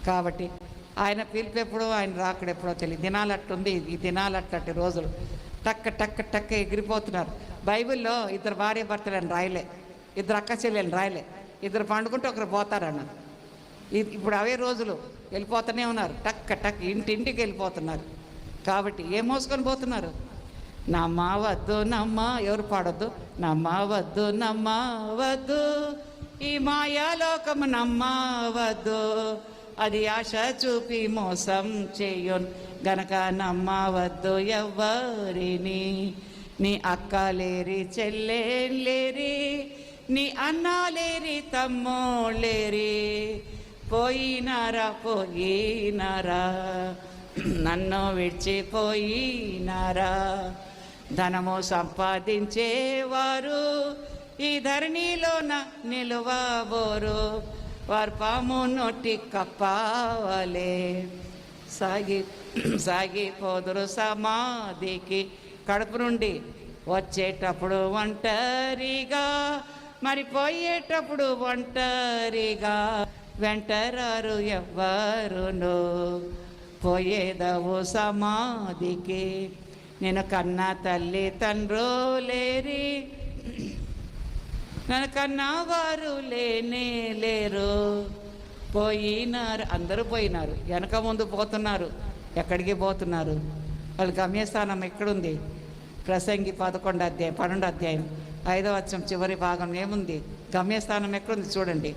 కాబట్టి ఆయన పిలుపు ఎప్పుడో, ఆయన రాకడు ఎప్పుడో తెలియదు. దినాలు అట్టుంది, ఈ దినాలు అట్టటి రోజులు టక్క టక్క టక్క ఎగిరిపోతున్నారు. బైబిల్లో ఇద్దరు భార్య భర్తలని రాయలే, ఇద్దరు అక్క చెల్లెని రాయలే, ఇద్దరు పండుకుంటే ఒకరు పోతారన్నారు. ఇప్పుడు అవే రోజులు వెళ్ళిపోతూనే ఉన్నారు, టక్క టక్ ఇంటింటికి వెళ్ళిపోతున్నారు. కాబట్టి ఏం మోసుకొని పోతున్నారు? నమ్మవద్దు ఎవరు పాడొద్దు, నమ్మవద్దు నమ్మవద్దు ఈ మాయాలోకము నమ్మవద్దు, అది ఆశ చూపి మోసం చేయను గనక నమ్మవద్దు ఎవ్వరిని. నీ అక్కలేరి చెల్లెలేరి, నీ అన్నాలేరి తమ్మోళ్ళేరి, పోయినారా నన్ను విడిచిపోయినారా. ధనము సంపాదించేవారు ఈ ధరణిలోన నిలువబోరు, వారు పాము నొట్టి కప్పావలే సాగిపోదురు సమాధికి. కడుపు నుండి వచ్చేటప్పుడు ఒంటరిగా, మరి పోయేటప్పుడు ఒంటరిగా, వెంటరారు ఎవ్వరును, పోయేదవు సమాధికి. నేను కన్నా తల్లి తండ్రులేరి, నన్ను కన్నవారు లేనే లేరు. పోయినారు, అందరూ పోయినారు, వెనక ముందు పోతున్నారు. ఎక్కడికి పోతున్నారు? వాళ్ళ గమ్యస్థానం ఎక్కడుంది? ప్రసంగి 11వ అధ్యాయం 12వ అధ్యాయం 5వ వచనం చివరి భాగం ఏముంది? గమ్యస్థానం ఎక్కడుంది చూడండి.